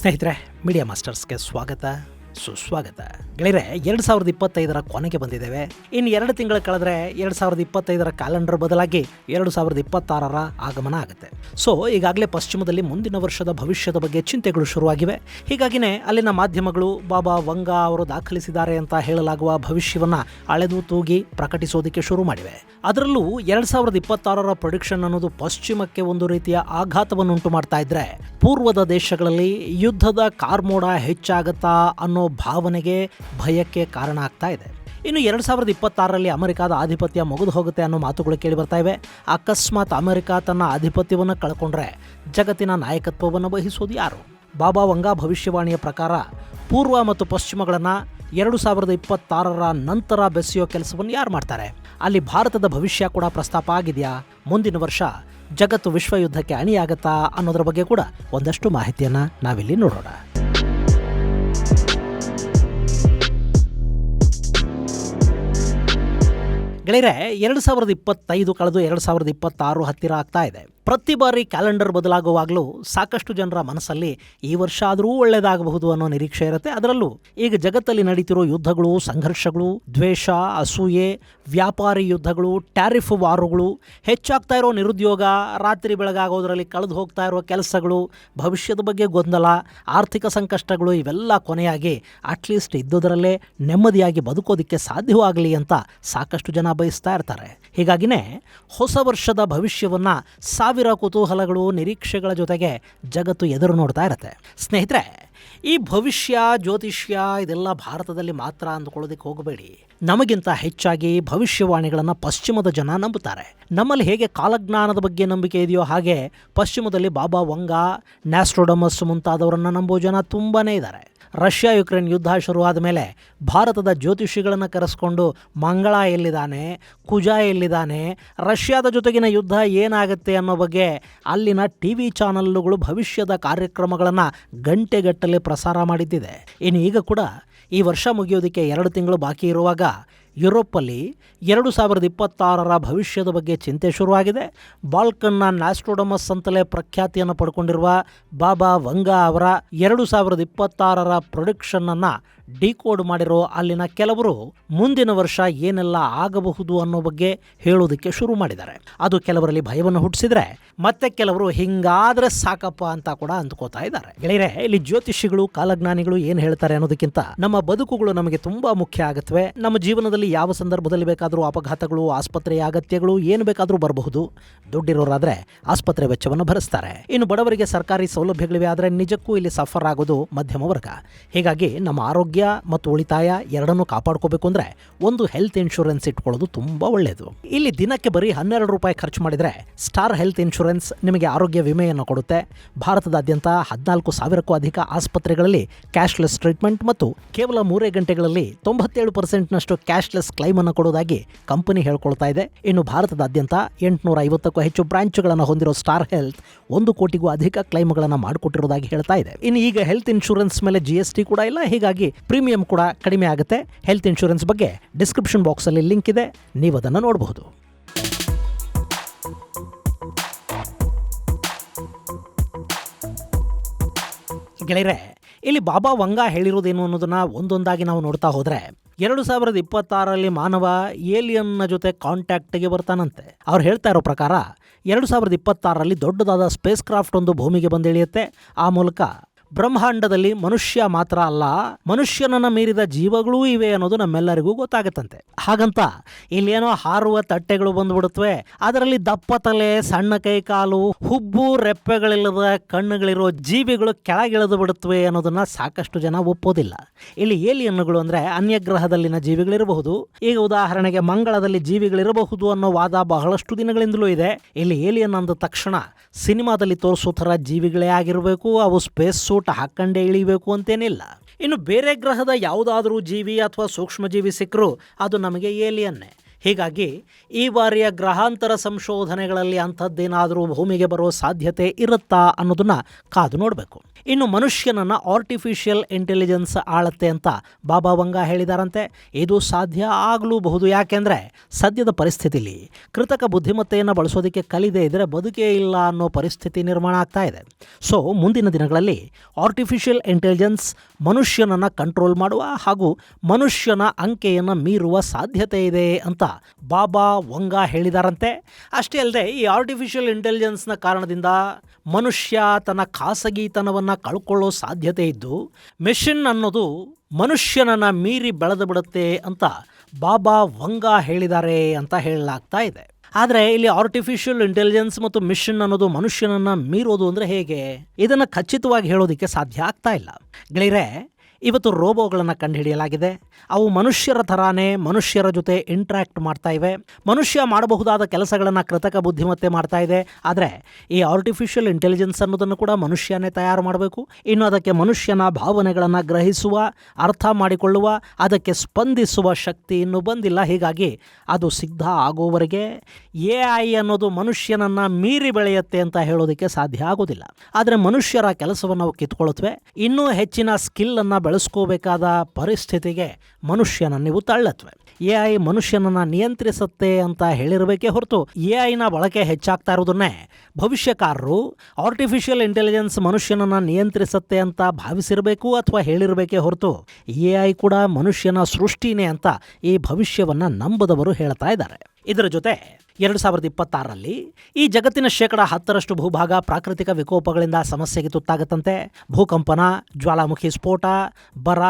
ಸ್ನೇಹಿತರೆ, ಮೀಡಿಯಾ ಮಾಸ್ಟರ್ಸ್ಗೆ ಸ್ವಾಗತ ಸುಸ್ವಾಗತ. ಗೆಳೆಯರೆ, 2025ರ ಕೊನೆಗೆ ಬಂದಿದ್ದೇವೆ. ಇನ್ನು 2 ತಿಂಗಳು ಕಳೆದ್ರೆ 2025ರ ಕ್ಯಾಲೆಂಡರ್ ಬದಲಾಗಿ 2026ರ ಆಗಮನ ಆಗುತ್ತೆ. ಸೊ ಈಗಾಗಲೇ ಪಶ್ಚಿಮದಲ್ಲಿ ಮುಂದಿನ ವರ್ಷದ ಭವಿಷ್ಯದ ಬಗ್ಗೆ ಚಿಂತೆಗಳು ಶುರುವಾಗಿವೆ. ಹೀಗಾಗಿನೇ ಅಲ್ಲಿನ ಮಾಧ್ಯಮಗಳು ಬಾಬಾ ವಂಗಾ ಅವರು ದಾಖಲಿಸಿದ್ದಾರೆ ಅಂತ ಹೇಳಲಾಗುವ ಭವಿಷ್ಯವನ್ನ ಅಳೆದು ತೂಗಿ ಪ್ರಕಟಿಸೋದಕ್ಕೆ ಶುರು ಮಾಡಿವೆ. ಅದರಲ್ಲೂ 2026ರ ಪ್ರೊಡಿಕ್ಷನ್ ಅನ್ನೋದು ಪಶ್ಚಿಮಕ್ಕೆ ಒಂದು ರೀತಿಯ ಆಘಾತವನ್ನುಂಟು ಮಾಡ್ತಾ ಇದ್ರೆ, ಪೂರ್ವದ ದೇಶಗಳಲ್ಲಿ ಯುದ್ಧದ ಕಾರ್ಮೋಡ ಹೆಚ್ಚಾಗತ್ತಾ ಅನ್ನೋ ಭಾವನೆಗೆ, ಭಯಕ್ಕೆ ಕಾರಣ ಆಗ್ತಾ ಇದೆ. ಇನ್ನು 2026ರಲ್ಲಿ ಅಮೆರಿಕದ ಆಧಿಪತ್ಯ ಮುಗಿದು ಹೋಗುತ್ತೆ ಅನ್ನೋ ಮಾತುಗಳು ಕೇಳಿ ಬರ್ತಾ ಇವೆ. ಅಕಸ್ಮಾತ್ ಅಮೆರಿಕ ತನ್ನ ಆಧಿಪತ್ಯವನ್ನು ಕಳ್ಕೊಂಡ್ರೆ ಜಗತ್ತಿನ ನಾಯಕತ್ವವನ್ನು ವಹಿಸೋದು ಯಾರು? ಬಾಬಾ ವಂಗಾ ಭವಿಷ್ಯವಾಣಿಯ ಪ್ರಕಾರ ಪೂರ್ವ ಮತ್ತು ಪಶ್ಚಿಮಗಳನ್ನು 2026ರ ನಂತರ ಬೆಸೆಯೋ ಕೆಲಸವನ್ನು ಯಾರು ಮಾಡ್ತಾರೆ? ಅಲ್ಲಿ ಭಾರತದ ಭವಿಷ್ಯ ಕೂಡ ಪ್ರಸ್ತಾಪ ಆಗಿದೆಯಾ? ಮುಂದಿನ ವರ್ಷ ಜಗತ್ತು ವಿಶ್ವಯುದ್ಧಕ್ಕೆ ಅಣಿಯಾಗತ್ತಾ ಅನ್ನೋದ್ರ ಬಗ್ಗೆ ಕೂಡ ಒಂದಷ್ಟು ಮಾಹಿತಿಯನ್ನು ನಾವಿಲ್ಲಿ ನೋಡೋಣ. ಗೆಳೆಯರೆ, 2025 ಕಳೆದು 2026 ಹತ್ತಿರ ಆಗ್ತಾ ಇದೆ. ಪ್ರತಿ ಬಾರಿ ಕ್ಯಾಲೆಂಡರ್ ಬದಲಾಗುವಾಗಲೂ ಸಾಕಷ್ಟು ಜನರ ಮನಸ್ಸಲ್ಲಿ ಈ ವರ್ಷ ಆದರೂ ಒಳ್ಳೆಯದಾಗಬಹುದು ಅನ್ನೋ ನಿರೀಕ್ಷೆ ಇರುತ್ತೆ. ಅದರಲ್ಲೂ ಈಗ ಜಗತ್ತಲ್ಲಿ ನಡೀತಿರೋ ಯುದ್ಧಗಳು, ಸಂಘರ್ಷಗಳು, ದ್ವೇಷ, ಅಸೂಯೆ, ವ್ಯಾಪಾರಿ ಯುದ್ಧಗಳು, ಟ್ಯಾರಿಫ್ ವಾರುಗಳು, ಹೆಚ್ಚಾಗ್ತಾ ಇರೋ ನಿರುದ್ಯೋಗ, ರಾತ್ರಿ ಬೆಳಗಾಗೋದ್ರಲ್ಲಿ ಕಳೆದು ಹೋಗ್ತಾ ಇರೋ ಕೆಲಸಗಳು, ಭವಿಷ್ಯದ ಬಗ್ಗೆ ಗೊಂದಲ, ಆರ್ಥಿಕ ಸಂಕಷ್ಟಗಳು, ಇವೆಲ್ಲ ಕೊನೆಯಾಗಿ ಅಟ್ಲೀಸ್ಟ್ ಇದ್ದುದರಲ್ಲೇ ನೆಮ್ಮದಿಯಾಗಿ ಬದುಕೋದಕ್ಕೆ ಸಾಧ್ಯವಾಗಲಿ ಅಂತ ಸಾಕಷ್ಟು ಜನ ಬಯಸ್ತಾ ಇರ್ತಾರೆ. ಹೀಗಾಗಿನೇ ಹೊಸ ವರ್ಷದ ಭವಿಷ್ಯವನ್ನು ಸಾವಿರ ಕುತೂಹಲಗಳು, ನಿರೀಕ್ಷೆಗಳ ಜೊತೆಗೆ ಜಗತ್ತು ಎದುರು ನೋಡ್ತಾ ಇರುತ್ತೆ. ಸ್ನೇಹಿತರೆ, ಈ ಭವಿಷ್ಯ, ಜ್ಯೋತಿಷ್ಯ ಇದೆಲ್ಲ ಭಾರತದಲ್ಲಿ ಮಾತ್ರ ಅಂದ್ಕೊಳ್ಳೋದಕ್ಕೆ ಹೋಗಬೇಡಿ. ನಮಗಿಂತ ಹೆಚ್ಚಾಗಿ ಭವಿಷ್ಯವಾಣಿಗಳನ್ನು ಪಶ್ಚಿಮದ ಜನ ನಂಬುತ್ತಾರೆ. ನಮ್ಮಲ್ಲಿ ಹೇಗೆ ಕಾಲಜ್ಞಾನದ ಬಗ್ಗೆ ನಂಬಿಕೆ ಇದೆಯೋ ಹಾಗೆ ಪಶ್ಚಿಮದಲ್ಲಿ ಬಾಬಾ ವಂಗಾ, ನ್ಯಾಸ್ಟ್ರೋಡಮಸ್ ಮುಂತಾದವರನ್ನು ನಂಬೋ ಜನ ತುಂಬಾ ಇದ್ದಾರೆ. ರಷ್ಯಾ ಯುಕ್ರೇನ್ ಯುದ್ಧ ಶುರುವಾದ ಮೇಲೆ ಭಾರತದ ಜ್ಯೋತಿಷಿಗಳನ್ನು ಕರೆಸ್ಕೊಂಡು ಮಂಗಳ ಎಲ್ಲಿದ್ದಾನೆ, ಕುಜ ಎಲ್ಲಿದ್ದಾನೆ, ರಷ್ಯಾದ ಜೊತೆಗಿನ ಯುದ್ಧ ಏನಾಗುತ್ತೆ ಅನ್ನೋ ಬಗ್ಗೆ ಅಲ್ಲಿನ TV ಚಾನಲ್ಗಳು ಭವಿಷ್ಯದ ಕಾರ್ಯಕ್ರಮಗಳನ್ನು ಗಂಟೆಗಟ್ಟಲೆ ಪ್ರಸಾರ ಮಾಡಿದ್ದಿದೆ. ಇನ್ನು ಈಗ ಕೂಡ ಈ ವರ್ಷ ಮುಗಿಯೋದಕ್ಕೆ 2 ತಿಂಗಳು ಬಾಕಿ ಇರುವಾಗ ಯುರೋಪಲ್ಲಿ 2026ರ ಭವಿಷ್ಯದ ಬಗ್ಗೆ ಚಿಂತೆ ಶುರುವಾಗಿದೆ. ಬಾಲ್ಕನ್ನ ನ್ಯಾಸ್ಟ್ರೋಡಮಸ್ ಅಂತಲೇ ಪ್ರಖ್ಯಾತಿಯನ್ನು ಪಡ್ಕೊಂಡಿರುವ ಬಾಬಾ ವಂಗಾ ಅವರ 2026ರ ಪ್ರೊಡಿಕ್ಷನ್ನನ್ನು ಡಿಕೋಡ್ ಮಾಡಿರೋ ಅಲ್ಲಿನ ಕೆಲವರು ಮುಂದಿನ ವರ್ಷ ಏನೆಲ್ಲ ಆಗಬಹುದು ಅನ್ನೋ ಬಗ್ಗೆ ಹೇಳೋದಕ್ಕೆ ಶುರು ಮಾಡಿದ್ದಾರೆ. ಅದು ಕೆಲವರಲ್ಲಿ ಭಯವನ್ನು ಹುಟ್ಟಿಸಿದ್ರೆ, ಮತ್ತೆ ಕೆಲವರು ಹಿಂಗಾದ್ರೆ ಸಾಕಪ್ಪ ಅಂತ ಕೂಡ ಅಂದ್ಕೋತಾ ಇದ್ದಾರೆ. ಗೆಳೆಯರೆ, ಇಲ್ಲಿ ಜ್ಯೋತಿಷಿಗಳು, ಕಾಲಜ್ಞಾನಿಗಳು ಏನು ಹೇಳ್ತಾರೆ ಅನ್ನೋದಕ್ಕಿಂತ ನಮ್ಮ ಬದುಕುಗಳು ನಮಗೆ ತುಂಬಾ ಮುಖ್ಯ ಆಗುತ್ತವೆ. ನಮ್ಮ ಜೀವನದಲ್ಲಿ ಯಾವ ಸಂದರ್ಭದಲ್ಲಿ ಬೇಕಾದರೂ ಅಪಘಾತಗಳು, ಆಸ್ಪತ್ರೆಯ ಅಗತ್ಯಗಳು ಏನು ಬೇಕಾದರೂ ಬರಬಹುದು. ದುಡ್ಡಿರೋರಾದ್ರೆ ಆಸ್ಪತ್ರೆ ವೆಚ್ಚವನ್ನು ಭರಿಸ್ತಾರೆ. ಇನ್ನು ಬಡವರಿಗೆ ಸರ್ಕಾರಿ ಸೌಲಭ್ಯಗಳಿವೆ, ಆದರೆ ನಿಜಕ್ಕೂ ಇಲ್ಲಿ ಸಫರ್ ಆಗೋದು ಮಧ್ಯಮ ವರ್ಗ. ಹೀಗಾಗಿ ನಮ್ಮ ಆರೋಗ್ಯ ಮತ್ತು ಉಳಿತಾಯ ಎರಡನ್ನೂ ಕಾಪಾಡ್ಕೋಬೇಕು ಅಂದ್ರೆ ಒಂದು ಹೆಲ್ತ್ ಇನ್ಶೂರೆನ್ಸ್ ಇಟ್ಕೊಳ್ಳೋದು ತುಂಬಾ ಒಳ್ಳೆಯದು. ಇಲ್ಲಿ ದಿನಕ್ಕೆ ಬರೀ 12 ರೂಪಾಯಿ ಖರ್ಚು ಮಾಡಿದ್ರೆ ಸ್ಟಾರ್ ಹೆಲ್ತ್ ಇನ್ಶೂರೆನ್ಸ್ ನಿಮಗೆ ಆರೋಗ್ಯ ವಿಮೆಯನ್ನು ಕೊಡುತ್ತೆ. ಭಾರತದಾದ್ಯಂತ 14,000ಕ್ಕೂ ಅಧಿಕ ಆಸ್ಪತ್ರೆಗಳಲ್ಲಿ ಕ್ಯಾಶ್ಲೆಸ್ ಟ್ರೀಟ್ಮೆಂಟ್ ಮತ್ತು ಕೇವಲ 3 ಗಂಟೆಗಳಲ್ಲಿ 97% ಕ್ಯಾಶ್ಲೆಸ್ ಕ್ಲೈಮ್ ಅನ್ನು ಕೊಡೋದಾಗಿ ಕಂಪನಿ ಹೇಳ್ಕೊಳ್ತಾ ಇದೆ. ಇನ್ನು ಭಾರತದಾದ್ಯಂತ 850ಕ್ಕೂ ಹೆಚ್ಚು ಬ್ರಾಂಚ್ಗಳನ್ನು ಹೊಂದಿರೋ ಸ್ಟಾರ್ ಹೆಲ್ತ್ 1 ಕೋಟಿಗೂ ಅಧಿಕ ಕ್ಲೈಮ್ಗಳನ್ನು ಮಾಡಿಕೊಟ್ಟಿರೋದಾಗಿ ಹೇಳ್ತಾ ಇದೆ. ಇನ್ನು ಈಗ ಹೆಲ್ತ್ ಇನ್ಶೂರೆನ್ಸ್ ಮೇಲೆ GST ಕೂಡ ಇಲ್ಲ, ಹೀಗಾಗಿ ಪ್ರೀಮಿಯಂ ಕೂಡ ಕಡಿಮೆ ಆಗುತ್ತೆ. ಹೆಲ್ತ್ ಇನ್ಶೂರೆನ್ಸ್ ಬಗ್ಗೆ ಡಿಸ್ಕ್ರಿಪ್ಷನ್ ಬಾಕ್ಸ್ ಅಲ್ಲಿ ಲಿಂಕ್ ಇದೆ, ನೀವು ಅದನ್ನು ನೋಡಬಹುದು. ಗೆಳೆಯರೆ, ಇಲ್ಲಿ ಬಾಬಾ ವಂಗಾ ಹೇಳಿರೋದೇನು ಅನ್ನೋದನ್ನ ಒಂದೊಂದಾಗಿ ನಾವು ನೋಡ್ತಾ ಹೋದ್ರೆ, 2026ರಲ್ಲಿ ಮಾನವ ಏಲಿಯನ್ನ ಜೊತೆ ಕಾಂಟ್ಯಾಕ್ಟ್ಗೆ ಬರ್ತಾನಂತೆ. ಅವ್ರು ಹೇಳ್ತಾ ಇರೋ ಪ್ರಕಾರ 2026ರಲ್ಲಿ ದೊಡ್ಡದಾದ ಸ್ಪೇಸ್ ಕ್ರಾಫ್ಟ್ ಒಂದು ಭೂಮಿಗೆ ಬಂದಿಳಿಯುತ್ತೆ. ಆ ಮೂಲಕ ಬ್ರಹ್ಮಾಂಡದಲ್ಲಿ ಮನುಷ್ಯ ಮಾತ್ರ ಅಲ್ಲ, ಮನುಷ್ಯನನ್ನ ಮೀರಿದ ಜೀವಗಳೂ ಇವೆ ಅನ್ನೋದು ನಮ್ಮೆಲ್ಲರಿಗೂ ಗೊತ್ತಾಗತ್ತಂತೆ. ಹಾಗಂತ ಇಲ್ಲೇನೋ ಹಾರುವ ತಟ್ಟೆಗಳು ಬಂದ್ಬಿಡುತ್ತವೆ, ಅದರಲ್ಲಿ ದಪ್ಪ ತಲೆ, ಸಣ್ಣ ಕೈ ಕಾಲು, ಹುಬ್ಬು ರೆಪ್ಪೆಗಳಿಲ್ಲದ ಕಣ್ಣುಗಳಿರೋ ಜೀವಿಗಳು ಕೆಳಗಿಳಿದು ಬಿಡುತ್ತವೆ ಅನ್ನೋದನ್ನ ಸಾಕಷ್ಟು ಜನ ಒಪ್ಪೋದಿಲ್ಲ. ಇಲ್ಲಿ ಏಲಿಯನ್ಗಳು ಅಂದ್ರೆ ಅನ್ಯಗ್ರಹದಲ್ಲಿನ ಜೀವಿಗಳಿರಬಹುದು. ಈಗ ಉದಾಹರಣೆಗೆ ಮಂಗಳದಲ್ಲಿ ಜೀವಿಗಳಿರಬಹುದು ಅನ್ನೋ ವಾದ ಬಹಳಷ್ಟು ದಿನಗಳಿಂದಲೂ ಇದೆ. ಇಲ್ಲಿ ಏಲಿಯನ್ ಅಂದ ತಕ್ಷಣ ಸಿನಿಮಾದಲ್ಲಿ ತೋರಿಸೋ ಥರ ಜೀವಿಗಳೇ ಆಗಿರಬೇಕು, ಅವು ಸ್ಪೇಸ್ ಸೂಟ್ ಹಾಕೊಂಡೇ ಇಳಿಬೇಕು ಅಂತೇನಿಲ್ಲ. ಇನ್ನು ಬೇರೆ ಗ್ರಹದ ಯಾವುದಾದ್ರೂ ಜೀವಿ ಅಥವಾ ಸೂಕ್ಷ್ಮ ಜೀವಿ ಸಿಕ್ಕರೂ ಅದು ನಮಗೆ ಏಲಿಯನ್ನೇ. ಹೀಗಾಗಿ ಈ ಬಾರಿಯ ಗ್ರಹಾಂತರ ಸಂಶೋಧನೆಗಳಲ್ಲಿ ಅಂಥದ್ದೇನಾದರೂ ಭೂಮಿಗೆ ಬರೋ ಸಾಧ್ಯತೆ ಇರುತ್ತಾ ಅನ್ನೋದನ್ನ ಕಾದು ನೋಡಬೇಕು. ಇನ್ನು ಮನುಷ್ಯನನ್ನು ಆರ್ಟಿಫಿಷಿಯಲ್ ಇಂಟೆಲಿಜೆನ್ಸ್ ಆಳತ್ತೆ ಅಂತ ಬಾಬಾ ವಂಗಾ ಹೇಳಿದಾರಂತೆ. ಇದು ಸಾಧ್ಯ ಆಗಲೂಬಹುದು. ಯಾಕೆಂದರೆ ಸದ್ಯದ ಪರಿಸ್ಥಿತಿಲಿ ಕೃತಕ ಬುದ್ಧಿಮತ್ತೆಯನ್ನು ಬಳಸೋದಕ್ಕೆ ಕಲಿದೇ ಇದ್ದರೆ ಬದುಕೇ ಇಲ್ಲ ಅನ್ನೋ ಪರಿಸ್ಥಿತಿ ನಿರ್ಮಾಣ ಆಗ್ತಾ ಇದೆ. ಸೊ ಮುಂದಿನ ದಿನಗಳಲ್ಲಿ ಆರ್ಟಿಫಿಷಿಯಲ್ ಇಂಟೆಲಿಜೆನ್ಸ್ ಮನುಷ್ಯನನ್ನು ಕಂಟ್ರೋಲ್ ಮಾಡುವ ಹಾಗೂ ಮನುಷ್ಯನ ಅಂಕೆಯನ್ನು ಮೀರುವ ಸಾಧ್ಯತೆ ಇದೆ ಅಂತ ಬಾಬಾ ವಂಗಾ ಹೇಳಿದಾರಂತೆ. ಅಷ್ಟೇ ಅಲ್ಲದೆ ಈ ಆರ್ಟಿಫಿಷಿಯಲ್ ಇಂಟೆಲಿಜೆನ್ಸ್ನ ಕಾರಣದಿಂದ ಮನುಷ್ಯ ತನ್ನ ಖಾಸಗಿತನವನ್ನು ಕಳ್ಕೊಳ್ಳೋ ಸಾಧ್ಯತೆ ಇದ್ದು ಮೆಷಿನ್ ಅನ್ನೋದು ಮನುಷ್ಯನನ್ನು ಮೀರಿ ಬೆಳೆದು ಬಿಡುತ್ತೆ ಅಂತ ಬಾಬಾ ವಂಗಾ ಹೇಳಿದ್ದಾರೆ ಅಂತ ಹೇಳಲಾಗ್ತಾ ಇದೆ. ಆದರೆ ಇಲ್ಲಿ ಆರ್ಟಿಫಿಷಿಯಲ್ ಇಂಟೆಲಿಜೆನ್ಸ್ ಮತ್ತು ಮಿಷನ್ ಅನ್ನೋದು ಮನುಷ್ಯನನ್ನು ಮೀರೋದು ಅಂದರೆ ಹೇಗೆ? ಇದನ್ನು ಖಚಿತವಾಗಿ ಹೇಳೋದಕ್ಕೆ ಸಾಧ್ಯ ಆಗ್ತಾ ಇಲ್ಲ. ಗೆಳೆಯರೆ, ಇವತ್ತು ರೋಬೋಗಳನ್ನು ಕಂಡುಹಿಡಿಯಲಾಗಿದೆ. ಅವು ಮನುಷ್ಯರ ಥರಾನೇ ಮನುಷ್ಯರ ಜೊತೆ ಇಂಟ್ರ್ಯಾಕ್ಟ್ ಮಾಡ್ತಾ ಇವೆ. ಮನುಷ್ಯ ಮಾಡಬಹುದಾದ ಕೆಲಸಗಳನ್ನು ಕೃತಕ ಬುದ್ಧಿಮತ್ತೆ ಮಾಡ್ತಾ ಇದೆ. ಆದರೆ ಈ ಆರ್ಟಿಫಿಷಿಯಲ್ ಇಂಟೆಲಿಜೆನ್ಸ್ ಅನ್ನೋದನ್ನು ಕೂಡ ಮನುಷ್ಯನೇ ತಯಾರು ಮಾಡಬೇಕು. ಇನ್ನು ಅದಕ್ಕೆ ಮನುಷ್ಯನ ಭಾವನೆಗಳನ್ನು ಗ್ರಹಿಸುವ, ಅರ್ಥ ಮಾಡಿಕೊಳ್ಳುವ, ಅದಕ್ಕೆ ಸ್ಪಂದಿಸುವ ಶಕ್ತಿ ಇನ್ನೂ ಬಂದಿಲ್ಲ. ಹೀಗಾಗಿ ಅದು ಸಿದ್ಧ ಆಗೋವರೆಗೆ AI ಅನ್ನೋದು ಮನುಷ್ಯನನ್ನು ಮೀರಿ ಬೆಳೆಯುತ್ತೆ ಅಂತ ಹೇಳೋದಕ್ಕೆ ಸಾಧ್ಯ ಆಗೋದಿಲ್ಲ. ಆದರೆ ಮನುಷ್ಯರ ಕೆಲಸವನ್ನು ನಾವು ಕಿತ್ಕೊಳ್ತವೆ. ಇನ್ನೂ ಹೆಚ್ಚಿನ ಸ್ಕಿಲ್ಲನ್ನು ಬೆಳೆಸ್ಕೋಬೇಕಾದ ಪರಿಸ್ಥಿತಿಗೆ ಮನುಷ್ಯನನ್ನು ನೀವು ತಳ್ಳತ್ವೆ. AI ಮನುಷ್ಯನನ್ನು ನಿಯಂತ್ರಿಸುತ್ತೆ ಅಂತ ಹೇಳಿರಬೇಕೇ ಹೊರತು AIನ ಬಳಕೆ ಹೆಚ್ಚಾಗ್ತಾ ಇರೋದನ್ನೇ ಭವಿಷ್ಯಕಾರರು ಆರ್ಟಿಫಿಷಿಯಲ್ ಇಂಟೆಲಿಜೆನ್ಸ್ ಮನುಷ್ಯನನ್ನು ನಿಯಂತ್ರಿಸುತ್ತೆ ಅಂತ ಭಾವಿಸಿರಬೇಕು ಅಥವಾ ಹೇಳಿರಬೇಕೇ ಹೊರತು AI ಕೂಡ ಮನುಷ್ಯನ ಸೃಷ್ಟಿನೇ ಅಂತ ಈ ಭವಿಷ್ಯವನ್ನು ನಂಬದವರು ಹೇಳ್ತಾ ಇದ್ದಾರೆ. ಇದರ ಜೊತೆ 2026ರಲ್ಲಿ ಈ ಜಗತ್ತಿನ 10% ಭೂಭಾಗ ಪ್ರಾಕೃತಿಕ ವಿಕೋಪಗಳಿಂದ ಸಮಸ್ಯೆಗೆ ತುತ್ತಾಗುತ್ತಂತೆ. ಭೂಕಂಪನ, ಜ್ವಾಲಾಮುಖಿ ಸ್ಫೋಟ, ಬರ,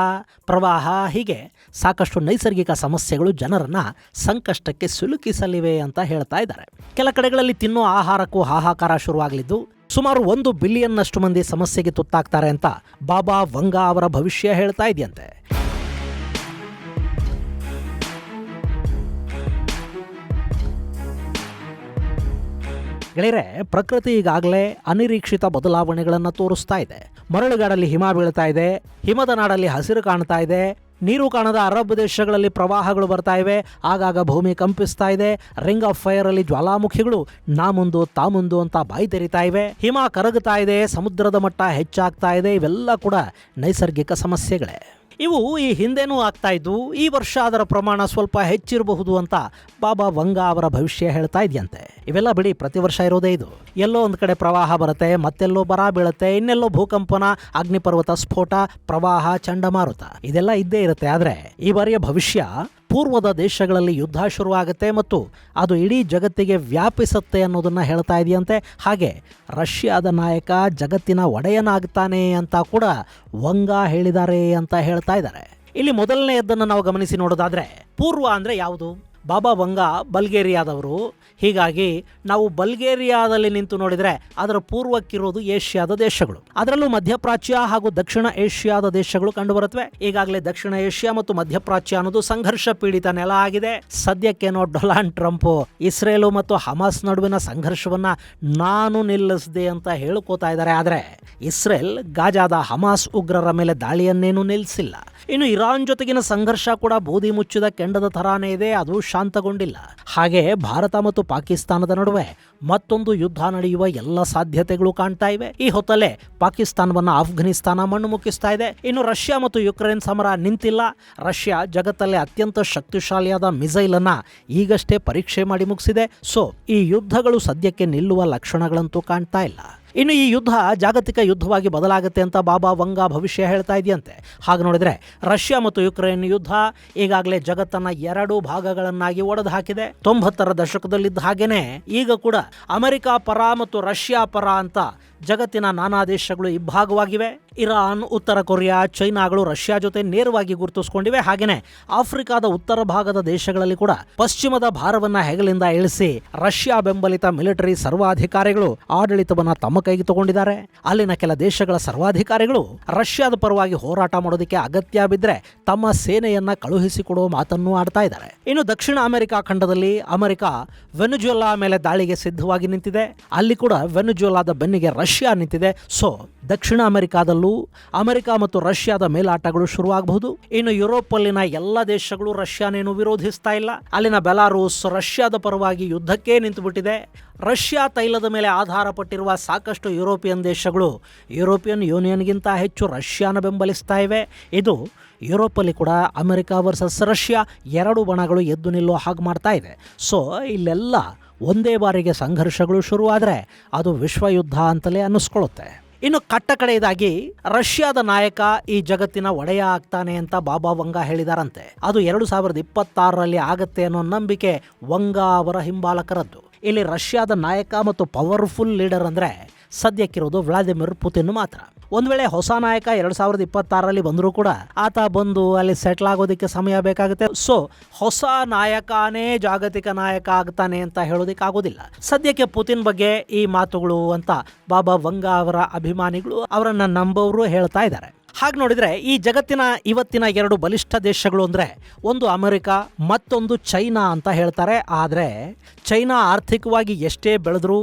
ಪ್ರವಾಹ ಹೀಗೆ ಸಾಕಷ್ಟು ನೈಸರ್ಗಿಕ ಸಮಸ್ಯೆಗಳು ಜನರನ್ನು ಸಂಕಷ್ಟಕ್ಕೆ ಸಿಲುಕಿಸಲಿವೆ ಅಂತ ಹೇಳ್ತಾ ಇದ್ದಾರೆ. ಕೆಲ ಕಡೆಗಳಲ್ಲಿ ತಿನ್ನೋ ಆಹಾರಕ್ಕೂ ಹಾಹಾಕಾರ ಶುರುವಾಗಲಿದ್ದು ಸುಮಾರು 1 ಬಿಲಿಯನ್ನಷ್ಟು ಮಂದಿ ಸಮಸ್ಯೆಗೆ ತುತ್ತಾಗ್ತಾರೆ ಅಂತ ಬಾಬಾ ವಂಗಾ ಅವರ ಭವಿಷ್ಯ ಹೇಳ್ತಾ ಇದೆಯಂತೆ. ಗೆಳೆಯರೆ, ಪ್ರಕೃತಿ ಈಗಾಗಲೇ ಅನಿರೀಕ್ಷಿತ ಬದಲಾವಣೆಗಳನ್ನು ತೋರಿಸ್ತಾ ಇದೆ. ಮರಳುಗಾಡಲ್ಲಿ ಹಿಮ ಬೀಳ್ತಾ ಇದೆ, ಹಿಮದ ನಾಡಲ್ಲಿ ಹಸಿರು ಕಾಣ್ತಾ ಇದೆ, ನೀರು ಕಾಣದ ಅರಬ್ ದೇಶಗಳಲ್ಲಿ ಪ್ರವಾಹಗಳು ಬರ್ತಾ ಇವೆ, ಆಗಾಗ ಭೂಮಿ ಕಂಪಿಸ್ತಾ ಇದೆ, ರಿಂಗ್ ಆಫ್ ಫೈರ್ ಅಲ್ಲಿ ಜ್ವಾಲಾಮುಖಿಗಳು ನಾ ಮುಂದು ತಾ ಮುಂದು ಅಂತ ಬಾಯಿ ತೆರಿತಾ ಇವೆ, ಹಿಮ ಕರಗುತ್ತಾ ಇದೆ, ಸಮುದ್ರದ ಮಟ್ಟ ಹೆಚ್ಚಾಗ್ತಾ ಇದೆ. ಇವೆಲ್ಲ ಕೂಡ ನೈಸರ್ಗಿಕ ಸಮಸ್ಯೆಗಳೇ. ಇವು ಈ ಹಿಂದೆನೂ ಆಗ್ತಾ ಇದ್ದು ಈ ವರ್ಷ ಅದರ ಪ್ರಮಾಣ ಸ್ವಲ್ಪ ಹೆಚ್ಚಿರಬಹುದು ಅಂತ ಬಾಬಾ ವಂಗಾ ಅವರ ಭವಿಷ್ಯ ಹೇಳ್ತಾ ಇದೆಯಂತೆ. ಇವೆಲ್ಲ ಬಿಡಿ, ಪ್ರತಿ ವರ್ಷ ಇರೋದೇ ಇದು. ಎಲ್ಲೋ ಒಂದು ಕಡೆ ಪ್ರವಾಹ ಬರುತ್ತೆ, ಮತ್ತೆಲ್ಲೋ ಬರ ಬೀಳುತ್ತೆ, ಇನ್ನೆಲ್ಲೋ ಭೂಕಂಪನ, ಅಗ್ನಿಪರ್ವತ ಸ್ಫೋಟ, ಪ್ರವಾಹ, ಚಂಡಮಾರುತ ಇದೆಲ್ಲ ಇದ್ದೇ ಇರುತ್ತೆ. ಆದರೆ ಈ ಬಾರಿಯ ಭವಿಷ್ಯ ಪೂರ್ವದ ದೇಶಗಳಲ್ಲಿ ಯುದ್ಧ ಶುರುವಾಗುತ್ತೆ ಮತ್ತು ಅದು ಇಡೀ ಜಗತ್ತಿಗೆ ವ್ಯಾಪಿಸುತ್ತೆ ಅನ್ನೋದನ್ನು ಹೇಳ್ತಾ ಇದೆಯಂತೆ. ಹಾಗೆ ರಷ್ಯಾದ ನಾಯಕ ಜಗತ್ತಿನ ಒಡೆಯನಾಗ್ತಾನೆ ಅಂತ ಕೂಡ ವಂಗಾ ಹೇಳಿದ್ದಾರೆ ಅಂತ ಹೇಳ್ತಾ ಇದ್ದಾರೆ. ಇಲ್ಲಿ ಮೊದಲನೆಯದನ್ನು ನಾವು ಗಮನಿಸಿ ನೋಡೋದಾದ್ರೆ ಪೂರ್ವ ಅಂದರೆ ಯಾವುದು? ಬಾಬಾ ವಂಗಾ ಬಲ್ಗೇರಿಯಾದವರು. ಹೀಗಾಗಿ ನಾವು ಬಲ್ಗೇರಿಯಾದಲ್ಲಿ ನಿಂತು ನೋಡಿದರೆ ಅದರ ಪೂರ್ವಕ್ಕಿರೋದು ಏಷ್ಯಾದ ದೇಶಗಳು. ಅದರಲ್ಲೂ ಮಧ್ಯಪ್ರಾಚ್ಯ ಹಾಗೂ ದಕ್ಷಿಣ ಏಷ್ಯಾದ ದೇಶಗಳು ಕಂಡುಬರುತ್ತವೆ. ಈಗಾಗಲೇ ದಕ್ಷಿಣ ಏಷ್ಯಾ ಮತ್ತು ಮಧ್ಯಪ್ರಾಚ್ಯ ಅನ್ನೋದು ಸಂಘರ್ಷ ಪೀಡಿತ ನೆಲ ಆಗಿದೆ. ಸದ್ಯಕ್ಕೇನೋ ಡೊನಾಲ್ಡ್ ಟ್ರಂಪ್ ಇಸ್ರೇಲು ಮತ್ತು ಹಮಾಸ್ ನಡುವಿನ ಸಂಘರ್ಷವನ್ನ ನಾನು ನಿಲ್ಲಿಸಿದೆ ಅಂತ ಹೇಳ್ಕೋತಾ ಇದ್ದಾರೆ. ಆದರೆ ಇಸ್ರೇಲ್ ಗಾಜಾದ ಹಮಾಸ್ ಉಗ್ರರ ಮೇಲೆ ದಾಳಿಯನ್ನೇನು ನಿಲ್ಲಿಸಿಲ್ಲ. ಇನ್ನು ಇರಾನ್ ಜೊತೆಗಿನ ಸಂಘರ್ಷ ಕೂಡ ಬೂದಿ ಮುಚ್ಚಿದ ಕೆಂಡದ ಥರಾನೇ ಇದೆ, ಅದು ಶಾಂತಗೊಂಡಿಲ್ಲ. ಹಾಗೆ ಭಾರತ ಮತ್ತು ಪಾಕಿಸ್ತಾನದ ನಡುವೆ ಮತ್ತೊಂದು ಯುದ್ಧ ನಡೆಯುವ ಎಲ್ಲ ಸಾಧ್ಯತೆಗಳು ಕಾಣ್ತಾ ಇವೆ. ಈ ಹೊತ್ತಲ್ಲೇ ಪಾಕಿಸ್ತಾನವನ್ನ ಅಫ್ಘಾನಿಸ್ತಾನ ಮಣ್ಣು ಮುಕ್ಕಿಸ್ತಾ ಇದೆ. ಇನ್ನು ರಷ್ಯಾ ಮತ್ತು ಯುಕ್ರೇನ್ ಸಮರ ನಿಂತಿಲ್ಲ. ರಷ್ಯಾ ಜಗತ್ತಲ್ಲೇ ಅತ್ಯಂತ ಶಕ್ತಿಶಾಲಿಯಾದ ಮಿಸೈಲ್ ಅನ್ನ ಈಗಷ್ಟೇ ಪರೀಕ್ಷೆ ಮಾಡಿ ಮುಗಿಸಿದೆ. ಸೊ ಈ ಯುದ್ಧಗಳು ಸದ್ಯಕ್ಕೆ ನಿಲ್ಲುವ ಲಕ್ಷಣಗಳಂತೂ ಕಾಣ್ತಾ ಇಲ್ಲ. ಇನ್ನು ಈ ಯುದ್ಧ ಜಾಗತಿಕ ಯುದ್ಧವಾಗಿ ಬದಲಾಗುತ್ತೆ ಅಂತ ಬಾಬಾ ವಂಗಾ ಭವಿಷ್ಯ ಹೇಳ್ತಾ ಇದೆಯಂತೆ. ಹಾಗೆ ನೋಡಿದ್ರೆ ರಷ್ಯಾ ಮತ್ತು ಯುಕ್ರೇನ್ ಯುದ್ಧ ಈಗಾಗಲೇ ಜಗತ್ತನ್ನ 2 ಭಾಗಗಳನ್ನಾಗಿ ಒಡೆದು ಹಾಕಿದೆ. 90ರ ದಶಕದಲ್ಲಿದ್ದ ಹಾಗೇನೆ ಈಗ ಕೂಡ ಅಮೆರಿಕ ಪರ ಮತ್ತು ರಷ್ಯಾ ಪರ ಅಂತ ಜಗತ್ತಿನ ನಾನಾ ದೇಶಗಳು ಇಬ್ಬಾಗವಾಗಿವೆ. ಇರಾನ್, ಉತ್ತರ ಕೊರಿಯಾ, ಚೈನಾಗಳು ರಷ್ಯಾ ಜೊತೆ ನೇರವಾಗಿ ಗುರುತಿಸಿಕೊಂಡಿವೆ. ಹಾಗೇನೆ ಆಫ್ರಿಕಾದ ಉತ್ತರ ಭಾಗದ ದೇಶಗಳಲ್ಲಿ ಕೂಡ ಪಶ್ಚಿಮದ ಭಾರವನ್ನ ಹೆಗಲಿಂದ ಇಳಿಸಿ ರಷ್ಯಾ ಬೆಂಬಲಿತ ಮಿಲಿಟರಿ ಸರ್ವಾಧಿಕಾರಿಗಳು ಆಡಳಿತವನ್ನ ತಮ್ಮ ಕೈಗೆ ತಗೊಂಡಿದ್ದಾರೆ. ಅಲ್ಲಿನ ಕೆಲ ದೇಶಗಳ ಸರ್ವಾಧಿಕಾರಿಗಳು ರಷ್ಯಾದ ಪರವಾಗಿ ಹೋರಾಟ ಮಾಡೋದಕ್ಕೆ ಅಗತ್ಯ ಬಿದ್ದರೆ ತಮ್ಮ ಸೇನೆಯನ್ನ ಕಳುಹಿಸಿಕೊಡುವ ಮಾತನ್ನು ಆಡ್ತಾ ಇದ್ದಾರೆ. ಇನ್ನು ದಕ್ಷಿಣ ಅಮೆರಿಕ ಖಂಡದಲ್ಲಿ ಅಮೆರಿಕ ವೆನಿಜುವೆಲಾ ಮೇಲೆ ದಾಳಿಗೆ ಸಿದ್ಧವಾಗಿ ನಿಂತಿದೆ. ಅಲ್ಲಿ ಕೂಡ ವೆನಿಜುವೆಲಾದ ಬೆನ್ನಿಗೆ ರಷ್ಯಾ ನಿಂತಿದೆ. ಸೊ ದಕ್ಷಿಣ ಅಮೆರಿಕಾದಲ್ಲೂ ಯುರೋಪ್ನಲ್ಲೂ ಅಮೆರಿಕ ಮತ್ತು ರಷ್ಯಾದ ಮೇಲಾಟಗಳು ಶುರುವಾಗಬಹುದು. ಇನ್ನು ಯುರೋಪಲ್ಲಿನ ಎಲ್ಲ ದೇಶಗಳು ರಷ್ಯಾನೇನು ವಿರೋಧಿಸ್ತಾ ಇಲ್ಲ. ಅಲ್ಲಿನ ಬೆಲಾರೂಸ್ ರಷ್ಯಾದ ಪರವಾಗಿ ಯುದ್ಧಕ್ಕೆ ನಿಂತುಬಿಟ್ಟಿದೆ. ರಷ್ಯಾ ತೈಲದ ಮೇಲೆ ಆಧಾರ ಪಟ್ಟಿರುವ ಸಾಕಷ್ಟು ಯುರೋಪಿಯನ್ ದೇಶಗಳು ಯುರೋಪಿಯನ್ ಯೂನಿಯನ್ಗಿಂತ ಹೆಚ್ಚು ರಷ್ಯಾನ ಬೆಂಬಲಿಸ್ತಾ ಇವೆ. ಇದು ಯುರೋಪಲ್ಲಿ ಕೂಡ ಅಮೆರಿಕ ವರ್ಸಸ್ ರಷ್ಯಾ ಎರಡು ಬಣಗಳು ಎದ್ದು ನಿಲ್ಲೋ ಹಾಗೆ ಮಾಡ್ತಾ ಇದೆ. ಸೊ ಇಲ್ಲೆಲ್ಲ ಒಂದೇ ಬಾರಿಗೆ ಸಂಘರ್ಷಗಳು ಶುರುವಾದರೆ ಅದು ವಿಶ್ವಯುದ್ಧ ಅಂತಲೇ ಅನ್ನಿಸ್ಕೊಳ್ಳುತ್ತೆ. ಇನ್ನು ಕಟ್ಟಕಡೆಯದಾಗಿ ರಷ್ಯಾದ ನಾಯಕ ಈ ಜಗತ್ತಿನ ಒಡೆಯ ಆಗ್ತಾನೆ ಅಂತ ಬಾಬಾ ವಂಗಾ ಹೇಳಿದಾರಂತೆ. ಅದು 2026ರಲ್ಲಿ ಆಗತ್ತೆ ಅನ್ನೋ ನಂಬಿಕೆ ವಂಗಾ ಅವರ ಹಿಂಬಾಲಕರದ್ದು. ಇಲ್ಲಿ ರಷ್ಯಾದ ನಾಯಕ ಮತ್ತು ಪವರ್ಫುಲ್ ಲೀಡರ್ ಅಂದರೆ ಸದ್ಯಕ್ಕಿರೋದು ವ್ಲಾದಿಮಿರ್ ಪುತಿನ್ ಮಾತ್ರ. ಒಂದು ವೇಳೆ ಹೊಸ ನಾಯಕ 2026ರಲ್ಲಿ ಬಂದರೂ ಕೂಡ ಆತ ಬಂದು ಅಲ್ಲಿ ಸೆಟ್ಲ್ ಆಗೋದಕ್ಕೆ ಸಮಯ ಬೇಕಾಗುತ್ತೆ. ಸೊ ಹೊಸ ನಾಯಕನೇ ಜಾಗತಿಕ ನಾಯಕ ಆಗ್ತಾನೆ ಅಂತ ಹೇಳೋದಕ್ಕೆ ಆಗೋದಿಲ್ಲ. ಸದ್ಯಕ್ಕೆ ಪುತಿನ್ ಬಗ್ಗೆ ಈ ಮಾತುಗಳು ಅಂತ ಬಾಬಾ ವಂಗಾ ಅವರ ಅಭಿಮಾನಿಗಳು, ಅವರನ್ನ ನಂಬೋರು ಹೇಳ್ತಾ ಇದ್ದಾರೆ. ಹಾಗೆ ನೋಡಿದರೆ ಈ ಜಗತ್ತಿನ ಇವತ್ತಿನ ಎರಡು ಬಲಿಷ್ಠ ದೇಶಗಳು ಅಂದರೆ ಒಂದು ಅಮೆರಿಕ, ಮತ್ತೊಂದು ಚೈನಾ ಅಂತ ಹೇಳ್ತಾರೆ. ಆದರೆ ಚೈನಾ ಆರ್ಥಿಕವಾಗಿ ಎಷ್ಟೇ ಬೆಳೆದರೂ,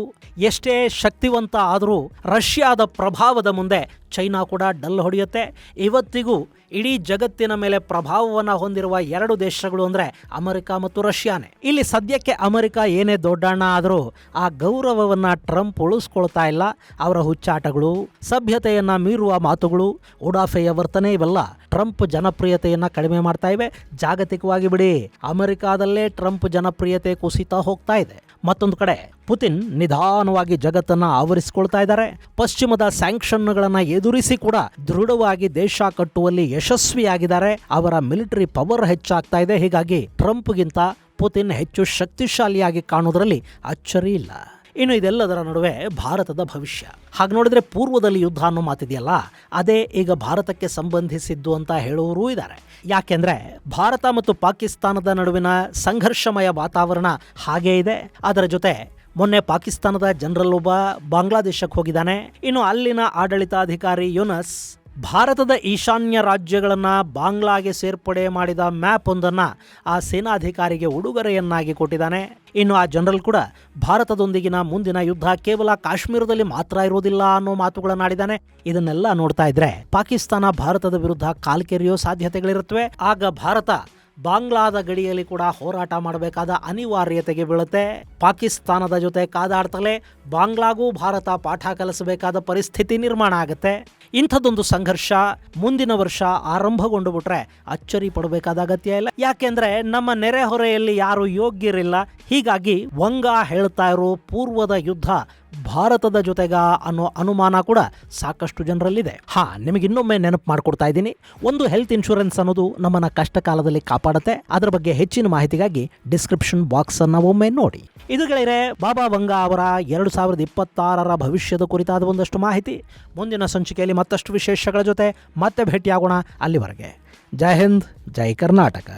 ಎಷ್ಟೇ ಶಕ್ತಿವಂತ ಆದರೂ ರಷ್ಯಾದ ಪ್ರಭಾವದ ಮುಂದೆ ಚೈನಾ ಕೂಡ ಡಲ್ ಹೊಡೆಯುತ್ತೆ. ಇವತ್ತಿಗೂ ಇಡೀ ಜಗತ್ತಿನ ಮೇಲೆ ಪ್ರಭಾವವನ್ನು ಹೊಂದಿರುವ ಎರಡು ದೇಶಗಳು ಅಂದರೆ ಅಮೆರಿಕ ಮತ್ತು ರಷ್ಯಾನೇ. ಇಲ್ಲಿ ಸದ್ಯಕ್ಕೆ ಅಮೆರಿಕ ಏನೇ ದೊಡ್ಡಣ್ಣ ಆದರೂ ಆ ಗೌರವವನ್ನು ಟ್ರಂಪ್ ಉಳಿಸ್ಕೊಳ್ತಾ ಇಲ್ಲ. ಅವರ ಹುಚ್ಚಾಟಗಳು, ಸಭ್ಯತೆಯನ್ನು ಮೀರುವ ಮಾತುಗಳು, ಉಡಾಫೆಯ ವರ್ತನೆ ಇವೆಲ್ಲ ಟ್ರಂಪ್ ಜನಪ್ರಿಯತೆಯನ್ನು ಕಡಿಮೆ ಮಾಡ್ತಾ ಇವೆ. ಜಾಗತಿಕವಾಗಿ ಬಿಡಿ, ಅಮೆರಿಕಾದಲ್ಲೇ ಟ್ರಂಪ್ ಜನಪ್ರಿಯತೆ ಕುಸಿತಾ ಹೋಗ್ತಾ ಇದೆ. ಮತ್ತೊಂದು ಕಡೆ ಪುತಿನ್ ನಿಧಾನವಾಗಿ ಜಗತ್ತನ್ನು ಆವರಿಸಿಕೊಳ್ತಾ ಇದ್ದಾರೆ. ಪಶ್ಚಿಮದ ಸ್ಯಾಂಕ್ಷನ್ಗಳನ್ನು ಎದುರಿಸಿ ಕೂಡ ದೃಢವಾಗಿ ದೇಶ ಕಟ್ಟುವಲ್ಲಿ ಯಶಸ್ವಿಯಾಗಿದ್ದಾರೆ. ಅವರ ಮಿಲಿಟರಿ ಪವರ್ ಹೆಚ್ಚಾಗ್ತಾ ಇದೆ. ಹೀಗಾಗಿ ಟ್ರಂಪ್ಗಿಂತ ಪುತಿನ್ ಹೆಚ್ಚು ಶಕ್ತಿಶಾಲಿಯಾಗಿ ಕಾಣುವುದರಲ್ಲಿ ಅಚ್ಚರಿ ಇಲ್ಲ. ಇನ್ನು ಇದೆಲ್ಲದರ ನಡುವೆ ಭಾರತದ ಭವಿಷ್ಯ. ಹಾಗೆ ನೋಡಿದ್ರೆ ಪೂರ್ವದಲ್ಲಿ ಯುದ್ಧ ಅನ್ನೋ ಮಾತಿದೆಯಲ್ಲ, ಅದೇ ಈಗ ಭಾರತಕ್ಕೆ ಸಂಬಂಧಿಸಿದ್ದು ಅಂತ ಹೇಳುವರೂ ಇದ್ದಾರೆ. ಯಾಕೆಂದ್ರೆ ಭಾರತ ಮತ್ತು ಪಾಕಿಸ್ತಾನದ ನಡುವಿನ ಸಂಘರ್ಷಮಯ ವಾತಾವರಣ ಹಾಗೇ ಇದೆ. ಅದರ ಜೊತೆ ಮೊನ್ನೆ ಪಾಕಿಸ್ತಾನದ ಜನರಲ್ ಒಬ್ಬ ಬಾಂಗ್ಲಾದೇಶಕ್ಕೆ ಹೋಗಿದ್ದಾನೆ. ಇನ್ನು ಅಲ್ಲಿನ ಆಡಳಿತಾಧಿಕಾರಿ ಯೂನಸ್ ಭಾರತದ ಈಶಾನ್ಯ ರಾಜ್ಯಗಳನ್ನು ಬಾಂಗ್ಲಾಗೆ ಸೇರ್ಪಡೆ ಮಾಡಿದ ಮ್ಯಾಪ್ ಒಂದನ್ನು ಆ ಸೇನಾಧಿಕಾರಿಗೆ ಉಡುಗೊರೆಯನ್ನಾಗಿ ಕೊಟ್ಟಿದ್ದಾನೆ. ಇನ್ನು ಆ ಜನರಲ್ ಕೂಡ ಭಾರತದೊಂದಿಗಿನ ಮುಂದಿನ ಯುದ್ಧ ಕೇವಲ ಕಾಶ್ಮೀರದಲ್ಲಿ ಮಾತ್ರ ಇರುವುದಿಲ್ಲ ಅನ್ನೋ ಮಾತುಗಳನ್ನಾಡಿದ್ದಾನೆ. ಇದನ್ನೆಲ್ಲ ನೋಡ್ತಾ ಇದ್ರೆ ಪಾಕಿಸ್ತಾನ ಭಾರತದ ವಿರುದ್ಧ ಕಾಲ್ಕೆರೆಯೋ ಸಾಧ್ಯತೆಗಳಿರುತ್ತವೆ. ಆಗ ಭಾರತ ಬಾಂಗ್ಲಾದ ಗಡಿಯಲ್ಲಿ ಕೂಡ ಹೋರಾಟ ಮಾಡಬೇಕಾದ ಅನಿವಾರ್ಯತೆಗೆ ಬೀಳುತ್ತೆ. ಪಾಕಿಸ್ತಾನದ ಜೊತೆ ಕಾದಾಡ್ತಲೇ ಬಾಂಗ್ಲಾಗೂ ಭಾರತ ಪಾಠ ಕಲಿಸಬೇಕಾದ ಪರಿಸ್ಥಿತಿ ನಿರ್ಮಾಣ ಆಗುತ್ತೆ. ಇಂಥದ್ದೊಂದು ಸಂಘರ್ಷ ಮುಂದಿನ ವರ್ಷ ಆರಂಭಗೊಂಡು ಬಿಟ್ರೆ ಅಚ್ಚರಿ ಪಡಬೇಕಾದ ಅಗತ್ಯ ಇಲ್ಲ. ಯಾಕೆಂದ್ರೆ ನಮ್ಮ ನೆರೆಹೊರೆಯಲ್ಲಿ ಯಾರು ಯೋಗ್ಯರಿಲ್ಲ. ಹೀಗಾಗಿ ವಂಗಾ ಹೇಳ್ತಾ ಇರೋ ಪೂರ್ವದ ಯುದ್ಧ ಭಾರತದ ಜೊತೆಗ ಅನ್ನೋ ಅನುಮಾನ ಕೂಡ ಸಾಕಷ್ಟು ಜನರಲ್ಲಿದೆ. ನಿಮಗೆ ಇನ್ನೊಮ್ಮೆ ನೆನಪು ಮಾಡ್ಕೊಡ್ತಾ ಇದ್ದೀನಿ, ಒಂದು ಹೆಲ್ತ್ ಇನ್ಶೂರೆನ್ಸ್ ಅನ್ನೋದು ನಮ್ಮನ್ನ ಕಷ್ಟ ಕಾಲದಲ್ಲಿ ಕಾಪಾಡುತ್ತೆ. ಅದರ ಬಗ್ಗೆ ಹೆಚ್ಚಿನ ಮಾಹಿತಿಗಾಗಿ ಡಿಸ್ಕ್ರಿಪ್ಷನ್ ಬಾಕ್ಸ್ ಅನ್ನ ಒಮ್ಮೆ ನೋಡಿ. ಇದು ಗೆಳೆಯರೆ ಬಾಬಾ ವಂಗಾ ಅವರ 2026ರ ಭವಿಷ್ಯದ ಕುರಿತಾದ ಒಂದಷ್ಟು ಮಾಹಿತಿ. ಮುಂದಿನ ಸಂಚಿಕೆಯಲ್ಲಿ ಮತ್ತಷ್ಟು ವಿಶೇಷಗಳ ಜೊತೆ ಮತ್ತೆ ಭೇಟಿಯಾಗೋಣ. ಅಲ್ಲಿವರೆಗೆ ಜೈ ಹಿಂದ್, ಜೈ ಕರ್ನಾಟಕ.